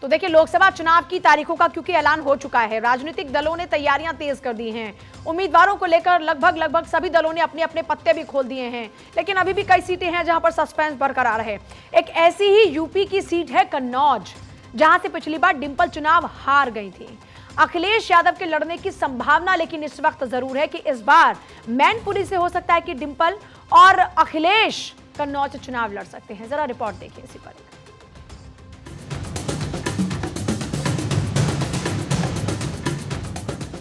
तो देखिए, लोकसभा चुनाव की तारीखों का क्योंकि ऐलान हो चुका है, राजनीतिक दलों ने तैयारियां तेज कर दी हैं। उम्मीदवारों को लेकर लगभग सभी दलों ने अपने अपने पत्ते भी खोल दिए हैं, लेकिन अभी भी कई सीटें हैं जहां पर सस्पेंस बरकरार है। एक ऐसी ही यूपी की सीट है कन्नौज, जहां से पिछली बार डिंपल चुनाव हार गई थी। अखिलेश यादव के लड़ने की संभावना लेकिन इस वक्त जरूर है कि इस बार मैनपुरी से हो सकता है कि डिंपल और अखिलेश कन्नौज से चुनाव लड़ सकते हैं। जरा रिपोर्ट देखिए इसी पर।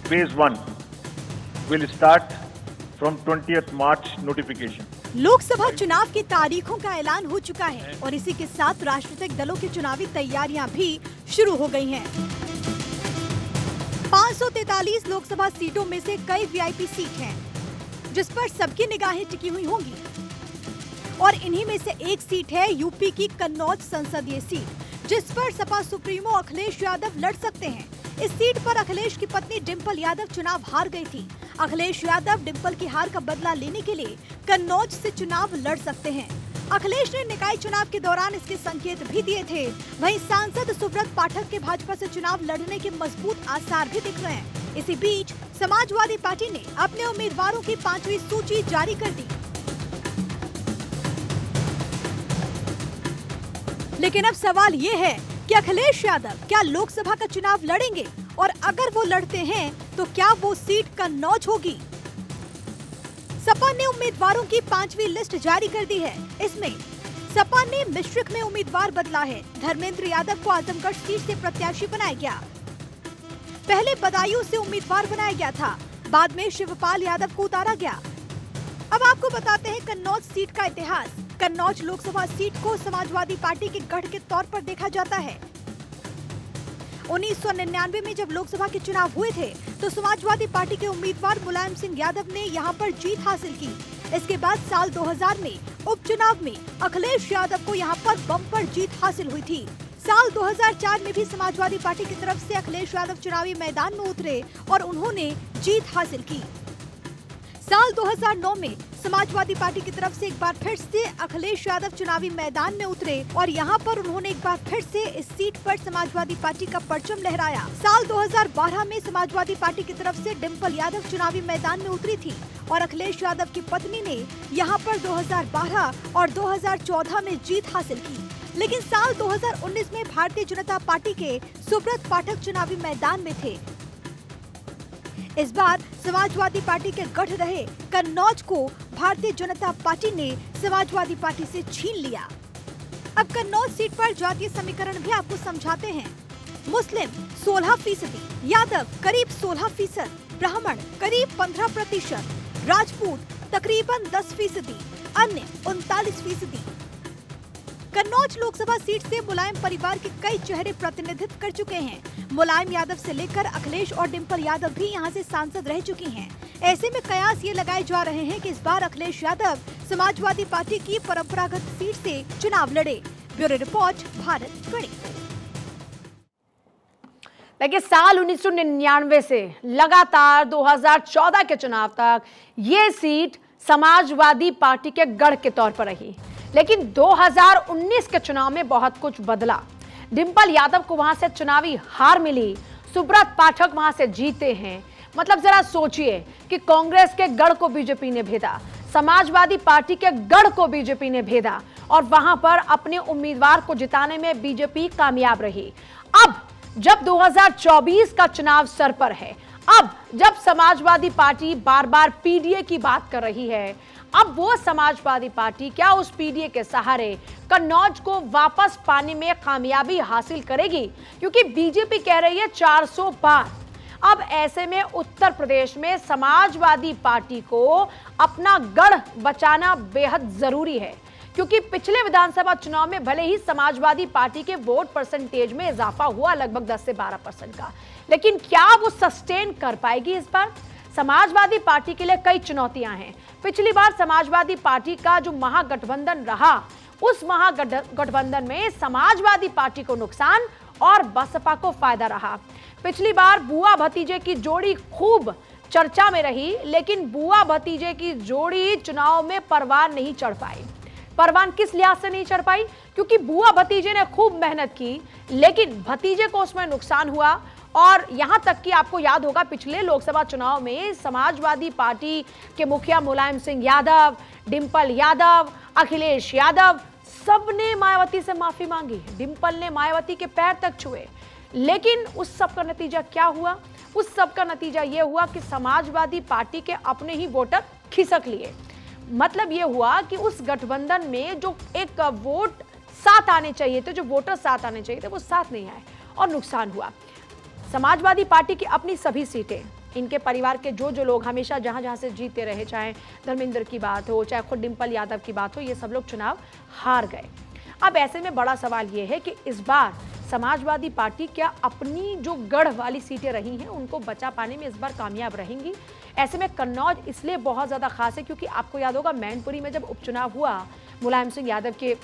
Phase 1 will start from 20th March notification. Lok Sabha चुनाव की तारीखों का ऐलान हो चुका है और इसी के साथ राजनीतिक दलों की चुनावी तैयारियां भी शुरू हो गई हैं। 543 लोकसभा सीटों में से कई वीआईपी सीट हैं, जिस पर सबकी निगाहें टिकी हुई होंगी और इन्हीं में से एक सीट है यूपी की कन्नौज संसदीय सीट, जिस पर सपा सुप्रीमो अखिलेश यादव लड़ सकते हैं। इस सीट पर अखिलेश की पत्नी डिंपल यादव चुनाव हार गई थी। अखिलेश यादव डिंपल की हार का बदला लेने के लिए कन्नौज से चुनाव लड़ सकते हैं। अखिलेश ने निकाय चुनाव के दौरान इसके संकेत भी दिए थे। वहीं सांसद सुब्रत पाठक के भाजपा से चुनाव लड़ने के मजबूत आसार भी दिख रहे हैं। इसी बीच समाजवादी पार्टी ने अपने उम्मीदवारों की 5वीं सूची जारी कर दी। लेकिन अब सवाल ये है कि अखिलेश यादव क्या लोकसभा का चुनाव लड़ेंगे, और अगर वो लड़ते हैं तो क्या वो सीट कन्नौज होगी। सपा ने उम्मीदवारों की 5वीं लिस्ट जारी कर दी है। इसमें सपा ने मिश्रिक में उम्मीदवार बदला है। धर्मेंद्र यादव को आजमगढ़ सीट से प्रत्याशी बनाया गया। पहले बदायूं से उम्मीदवार बनाया गया था, बाद में शिवपाल यादव को उतारा गया। अब आपको बताते हैं कन्नौज सीट का इतिहास। कन्नौज लोकसभा सीट को समाजवादी पार्टी के गढ़ के तौर पर देखा जाता है। 1999 में जब लोकसभा के चुनाव हुए थे तो समाजवादी पार्टी के उम्मीदवार मुलायम सिंह यादव ने यहां पर जीत हासिल की। इसके बाद साल 2000 में उपचुनाव में अखिलेश यादव को यहां पर बम्पर जीत हासिल हुई थी। साल 2004 में भी समाजवादी पार्टी की तरफ से अखिलेश यादव चुनावी मैदान में उतरे और उन्होंने जीत हासिल की। साल 2009 में समाजवादी पार्टी की तरफ से एक बार फिर से अखिलेश यादव चुनावी मैदान में उतरे और यहां पर उन्होंने एक बार फिर से इस सीट पर समाजवादी पार्टी का परचम लहराया। साल 2012 में समाजवादी पार्टी की तरफ से डिंपल यादव चुनावी मैदान में उतरी थी और अखिलेश यादव की पत्नी ने यहां पर 2012 और 2014 में जीत हासिल की। लेकिन साल 2019 में भारतीय जनता पार्टी के सुब्रत पाठक चुनावी मैदान में थे। इस बार समाजवादी पार्टी के गढ़ रहे कन्नौज को भारतीय जनता पार्टी ने समाजवादी पार्टी से छीन लिया। अब कन्नौज सीट पर जातीय समीकरण भी आपको समझाते हैं। मुस्लिम 16%, यादव करीब 16%, ब्राह्मण करीब 15%, राजपूत तकरीबन 10%, अन्य 39%। कन्नौज लोकसभा सीट से मुलायम परिवार के कई चेहरे प्रतिनिधित्व कर चुके हैं। मुलायम यादव से लेकर अखिलेश और डिंपल यादव भी यहां से सांसद रह चुकी हैं। ऐसे में कयास ये लगाए जा रहे हैं कि इस बार अखिलेश यादव समाजवादी पार्टी की परंपरागत सीट से चुनाव लड़े। Bureau report, Bharat 24। देखिए, साल 1999 से लगातार 2014 के चुनाव तक ये सीट समाजवादी पार्टी के गढ़ के तौर पर रही, लेकिन 2019 के चुनाव में बहुत कुछ बदला। डिंपल यादव को वहां से चुनावी हार मिली, सुब्रत पाठक वहां से जीते हैं। मतलब जरा सोचिए कि कांग्रेस के गढ़ को बीजेपी ने भेदा, समाजवादी पार्टी के गढ़ को बीजेपी ने भेदा और वहां पर अपने उम्मीदवार को जिताने में बीजेपी कामयाब रही। अब जब 2024 का चुनाव सर पर है, अब जब समाजवादी पार्टी बार बार पीडीए की बात कर रही है, अब वो समाजवादी पार्टी क्या उस पीडीए के सहारे कन्नौज को वापस पाने में कामयाबी हासिल करेगी? क्योंकि बीजेपी कह रही है 400 पार। अब ऐसे में उत्तर प्रदेश में समाजवादी पार्टी को अपना गढ़ बचाना बेहद जरूरी है, क्योंकि पिछले विधानसभा चुनाव में भले ही समाजवादी पार्टी के वोट परसेंटेज में इजाफा हुआ लगभग 10 से 12% का, लेकिन क्या वो सस्टेन कर पाएगी इस बार? समाजवादी पार्टी के लिए कई चुनौतियां हैं। पिछली बार समाजवादी पार्टी का जो महागठबंधन रहा, उस महागठबंधन में समाजवादी पार्टी को नुकसान और बसपा को फायदा रहा। पिछली बार बुआ भतीजे की जोड़ी खूब चर्चा में रही, लेकिन बुआ भतीजे की जोड़ी चुनाव में परवान नहीं चढ़ पाई। परवान किस लिहाज से नहीं चढ़ पाई? क्योंकि बुआ भतीजे ने खूब मेहनत की, लेकिन भतीजे को उसमें नुकसान हुआ। और यहां तक कि आपको याद होगा पिछले लोकसभा चुनाव में समाजवादी पार्टी के मुखिया मुलायम सिंह यादव, डिंपल यादव, अखिलेश यादव, सबने मायावती से माफी मांगी। डिंपल ने मायावती के पैर तक छुए, लेकिन उस सब का नतीजा क्या हुआ? उस सब का नतीजा यह हुआ कि समाजवादी पार्टी के अपने ही वोटर खिसक लिए। मतलब यह हुआ कि उस गठबंधन में जो एक वोट साथ आने चाहिए थे, जो वोटर साथ आने चाहिए थे, वो साथ नहीं आए और नुकसान हुआ। समाजवादी पार्टी की अपनी सभी सीटें, इनके परिवार के जो जो लोग हमेशा जहां जहां से जीतते रहे, चाहे धर्मेंद्र की बात हो, चाहे खुद डिंपल यादव की बात हो, ये सब लोग चुनाव हार गए। अब ऐसे में बड़ा सवाल ये है कि इस बार समाजवादी पार्टी क्या अपनी जो गढ़ वाली सीटें रही हैं उनको बचा पाने में इस बार कामयाब रहेंगी? ऐसे में कन्नौज इसलिए बहुत ज़्यादा खास है क्योंकि आपको याद होगा मैनपुरी में जब उपचुनाव हुआ मुलायम सिंह यादव के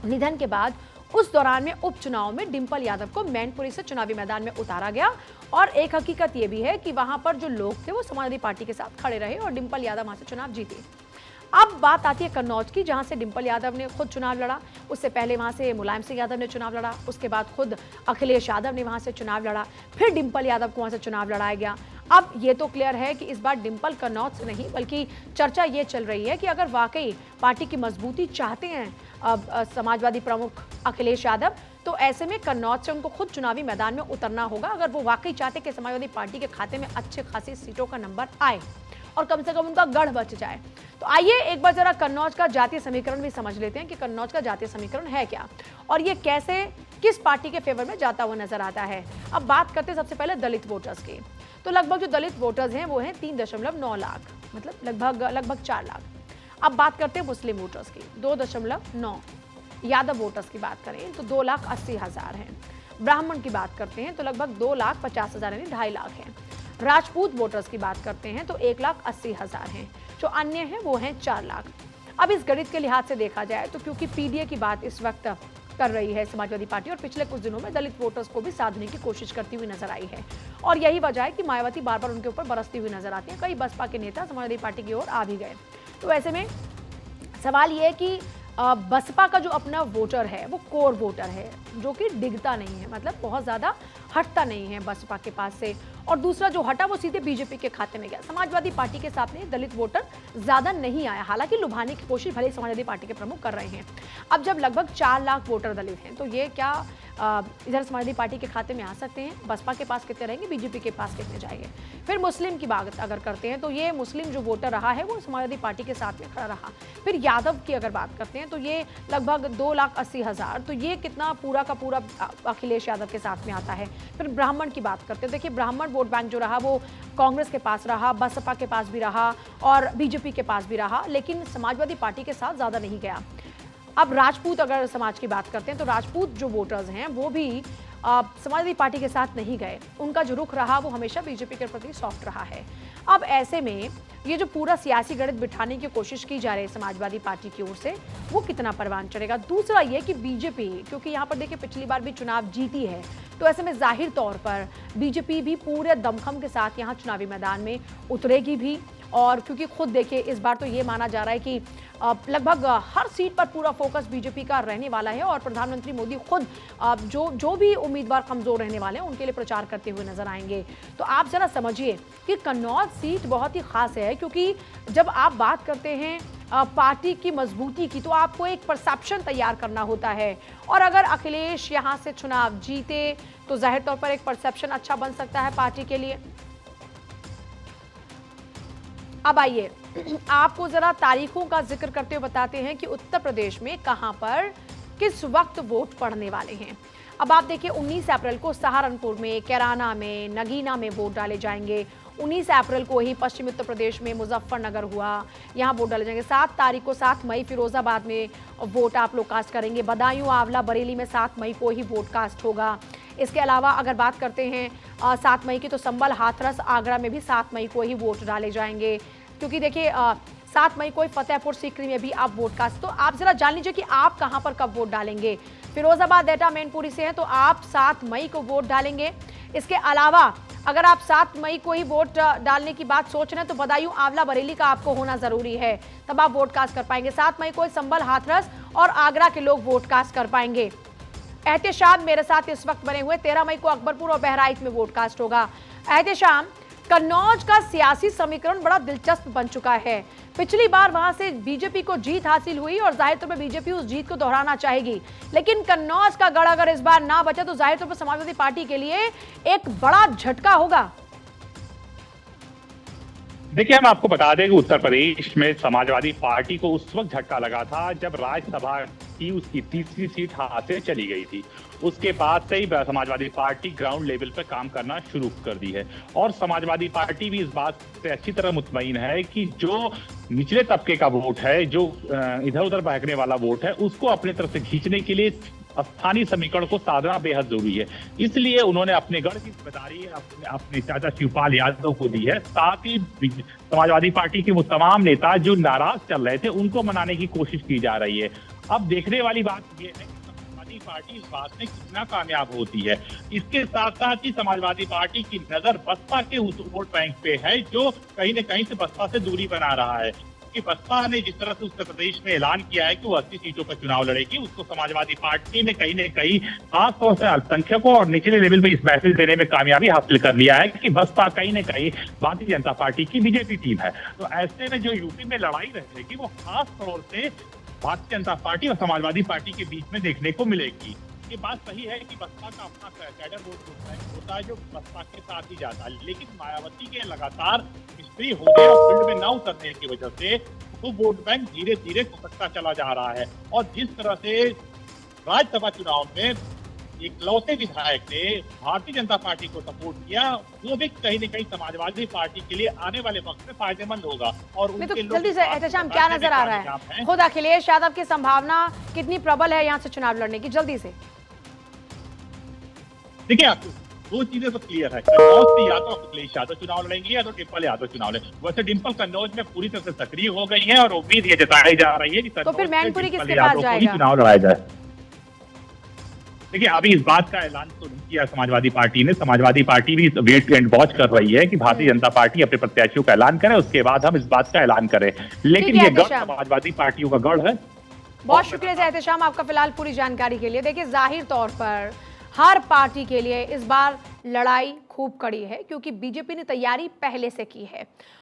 निधन के बाद, उस दौरान में उपचुनाव में डिंपल यादव को मैनपुरी से चुनावी मैदान में उतारा गया। और एक हकीकत यह भी है कि वहां पर जो लोग थे वो समाजवादी पार्टी के साथ खड़े रहे और डिंपल यादव वहां से चुनाव जीते। अब बात आती है कन्नौज की, जहां से डिंपल यादव ने खुद चुनाव लड़ा। उससे पहले वहां से मुलायम सिंह यादव ने चुनाव लड़ा, उसके बाद खुद अखिलेश यादव ने वहां से चुनाव लड़ा, फिर डिंपल यादव को वहां से चुनाव लड़ाया गया। अब ये तो क्लियर है कि इस बार डिंपल कन्नौज से नहीं, बल्कि चर्चा ये चल रही है कि अगर वाकई पार्टी की मजबूती चाहते हैं समाजवादी प्रमुख अखिलेश यादव, तो ऐसे में कन्नौज से उनको खुद चुनावी मैदान में उतरना होगा। अगर वो वाकई चाहते कि समाजवादी पार्टी के खाते में अच्छे खासी सीटों का नंबर आए और कम से कम उनका गढ़ बच जाए। तो आइए एक बार जरा कन्नौज का जातीय समीकरण भी समझ लेते हैं कि कन्नौज का जातीय समीकरण है क्या और ये कैसे किस पार्टी के फेवर में जाता हुआ नजर आता है। अब बात करते हैं सबसे पहले दलित वोटर्स की। तो लगभग जो दलित वोटर्स हैं वो हैं 3.9 लाख, मतलब लगभग 4 लाख। अब बात करते हैं मुस्लिम वोटर्स की, 2.9। यादव वोटर्स की बात करें तो 2,80,000 हैं। ब्राह्मण की बात करते हैं तो लगभग 2,50,000 यानी 2.5 लाख हैं। राजपूत वोटर्स की बात करते हैं तो 1,80,000 हैं। जो अन्य हैं वो हैं 4 लाख। अब इस गणित के लिहाज से देखा जाए तो क्योंकि पीडीए की बात इस वक्त कर रही है समाजवादी पार्टी और पिछले कुछ दिनों में दलित वोटर्स को भी साधने की कोशिश करती हुई नजर आई है और यही वजह है कि मायावती बार बार उनके ऊपर बरसती हुई नजर आती है। कई बसपा के नेता समाजवादी पार्टी की ओर आ भी गए। तो ऐसे में सवाल ये है कि बसपा का जो अपना वोटर है वो कोर वोटर है, जो कि डिगता नहीं है, मतलब बहुत ज़्यादा हटता नहीं है बसपा के पास से, और दूसरा जो हटा वो सीधे बीजेपी के खाते में गया। समाजवादी पार्टी के साथ में दलित वोटर ज़्यादा नहीं आया, हालांकि लुभाने की कोशिश भले समाजवादी पार्टी के प्रमुख कर रहे हैं। अब जब लगभग 4 लाख वोटर दलित हैं तो ये क्या इधर समाजवादी पार्टी के खाते में आ सकते हैं? बसपा के पास कितने रहेंगे, बीजेपी के पास कितने जाएंगे? फिर मुस्लिम की बात अगर करते हैं तो ये मुस्लिम जो वोटर रहा है वो समाजवादी पार्टी के साथ में खड़ा रहा। फिर यादव की अगर बात करते हैं तो ये लगभग 2,80,000, तो ये कितना पूरा का पूरा अखिलेश यादव के साथ में आता है। फिर ब्राह्मण की बात करते हैं, देखिए ब्राह्मण वोट बैंक जो रहा वो कांग्रेस के पास रहा, बसपा के पास भी रहा और बीजेपी के पास भी रहा, लेकिन समाजवादी पार्टी के साथ ज़्यादा नहीं गया। अब राजपूत अगर समाज की बात करते हैं तो राजपूत जो वोटर्स हैं वो भी समाजवादी पार्टी के साथ नहीं गए, उनका जो रुख रहा वो हमेशा बीजेपी के प्रति सॉफ्ट रहा है। अब ऐसे में ये जो पूरा सियासी गणित बिठाने की कोशिश की जा रही है समाजवादी पार्टी की ओर से, वो कितना परवान चढ़ेगा। दूसरा ये कि बीजेपी, क्योंकि यहाँ पर देखिए पिछली बार भी चुनाव जीती है, तो ऐसे में जाहिर तौर पर बीजेपी भी पूरे दमखम के साथ यहाँ चुनावी मैदान में उतरेगी भी। और क्योंकि खुद देखिए इस बार तो ये माना जा रहा है कि लगभग हर सीट पर पूरा फोकस बीजेपी का रहने वाला है और प्रधानमंत्री मोदी खुद जो भी उम्मीदवार कमजोर रहने वाले हैं उनके लिए प्रचार करते हुए नजर आएंगे। तो आप जरा समझिए कि कन्नौज सीट बहुत ही खास है, क्योंकि जब आप बात करते हैं पार्टी की मजबूती की तो आपको एक परसेप्शन तैयार करना होता है, और अगर अखिलेश यहाँ से चुनाव जीते तो जाहिर तौर पर एक परसेप्शन अच्छा बन सकता है पार्टी के लिए। अब आइए आपको जरा तारीखों का जिक्र करते हुए बताते हैं कि उत्तर प्रदेश में कहां पर किस वक्त वोट पड़ने वाले हैं। अब आप देखिए 19 अप्रैल को सहारनपुर में, कैराना में, नगीना में वोट डाले जाएंगे। 19 अप्रैल को ही पश्चिमी उत्तर प्रदेश में मुजफ्फरनगर हुआ, यहाँ वोट डाले जाएंगे। 7 तारीख को 7 मई फिरोजाबाद में वोट आप लोग कास्ट करेंगे। बदायूं, आंवला, बरेली में 7 मई को ही वोट कास्ट होगा। इसके अलावा अगर बात करते हैं 7 मई की तो संभल, हाथरस, आगरा में भी 7 मई को ही वोट डाले जाएंगे। क्योंकि देखिए 7 मई को फतेहपुर सीकरी में भी आप वोट कास्ट, तो आप जरा जान लीजिए कि आप कहां पर कब वोट डालेंगे। फिरोजाबाद, एटा, मैनपुरी से हैं तो आप 7 मई को वोट डालेंगे। इसके अलावा अगर आप 7 मई को ही वोट डालने की बात सोच रहे हैं तो बदायूं, आंवला, बरेली का आपको होना जरूरी है, तब आप वोट कास्ट कर पाएंगे। 7 मई को संभल, हाथरस और आगरा के लोग वोट कास्ट कर पाएंगे। एहतेशाम मेरे साथ इस वक्त बने हुए। 13 मई को अकबरपुर और बहराइच में वोट कास्ट होगा। एहतेशाम, कन्नौज का सियासी समीकरण बड़ा दिलचस्प बन चुका है। पिछली बार वहां से बीजेपी को जीत हासिल हुई और जाहिर तौर पर बीजेपी उस जीत को दोहराना चाहेगी, लेकिन कन्नौज का गढ़ अगर इस बार ना बचा तो जाहिर तौर पर समाजवादी पार्टी के लिए एक बड़ा झटका होगा। देखिए, हम आपको बता दें कि उत्तर प्रदेश में समाजवादी पार्टी को उस वक्त झटका लगा था जब राज्यसभा की उसकी तीसरी सीट हाथ से चली गई थी। उसके बाद से ही समाजवादी पार्टी ग्राउंड लेवल पर काम करना शुरू कर दी है और समाजवादी पार्टी भी इस बात से अच्छी तरह मुतमईन है कि जो निचले तबके का वोट है, जो इधर उधर बहकने वाला वोट है, उसको अपनी तरफ से खींचने के लिए स्थानीय समीकरण को साधना बेहद जरूरी है। इसलिए उन्होंने अपने गढ़ की जिम्मेदारी अपने चाचा शिवपाल यादव को दी है। साथ ही समाजवादी पार्टी के वो तमाम नेता जो नाराज चल रहे थे उनको मनाने की कोशिश की जा रही है। अब देखने वाली बात यह है कि समाजवादी पार्टी इस बात में कितना कामयाब होती है। इसके साथ साथ ही समाजवादी पार्टी की नजर बसपा के उस वोट बैंक पे है जो कहीं न कहीं से बसपा से दूरी बना रहा है। कि बसपा ने जिस तरह से उत्तर प्रदेश में ऐलान किया है कि वो 80 सीटों पर चुनाव लड़ेगी, उसको समाजवादी पार्टी ने कहीं न कहीं खासतौर से अल्पसंख्यकों और निचले लेवल पे इस मैसेज देने में कामयाबी हासिल कर लिया है कि बसपा कहीं न कहीं भारतीय जनता पार्टी की बीजेपी टीम है। तो ऐसे में जो यूपी में लड़ाई रहेगी वो खास तौर से भारतीय जनता पार्टी और समाजवादी पार्टी के बीच में देखने को मिलेगी। ये बात सही है कि बसपा का अपना कैडर वोट होता है जो बसपा के साथ ही जाता है, लेकिन मायावती के लगातार निष्क्रिय होने और फील्ड में न उतरने की वजह से वो वोट बैंक धीरे धीरे खिसकता चला जा रहा है। और जिस तरह से राज्यसभा चुनाव में इकलौते विधायक ने भारतीय जनता पार्टी को सपोर्ट किया, वो भी कहीं न कहीं समाजवादी पार्टी के लिए आने वाले वक्त में फायदेमंद होगा। और तो जल्दी से एहतेशाम, क्या नजर आ रहा है खुद अखिलेश यादव की संभावना कितनी प्रबल है यहाँ से चुनाव लड़ने की? जल्दी से देखिए, आपको दो चीजें तो क्लियर है। कन्नौज से या तो अखिलेश यादव चुनाव लड़ेंगे या तो डिम्पल यादव चुनाव लड़ेंगे। वैसे डिम्पल कन्नौज में पूरी तरह से सक्रिय हो गई है और उम्मीद ये जताई जा रही है कि तो फिर मैनपुरी किसके पास जाएगा? चुनाव लड़ाया जाए। देखिए, अभी इस बात का ऐलान तो नहीं किया समाजवादी पार्टी ने। समाजवादी पार्टी भी वेट एंड वॉच कर रही है कि भारतीय जनता पार्टी अपने प्रत्याशियों का ऐलान करे, उसके बाद हम इस बात का ऐलान करें। लेकिन ये गढ़ समाजवादी पार्टियों का गढ़ है। बहुत शुक्रिया एहतेशाम आपका फिलहाल पूरी जानकारी के लिए। देखिए, जाहिर तौर पर हर पार्टी के लिए इस बार लड़ाई खूब कड़ी है क्योंकि बीजेपी ने तैयारी पहले से की है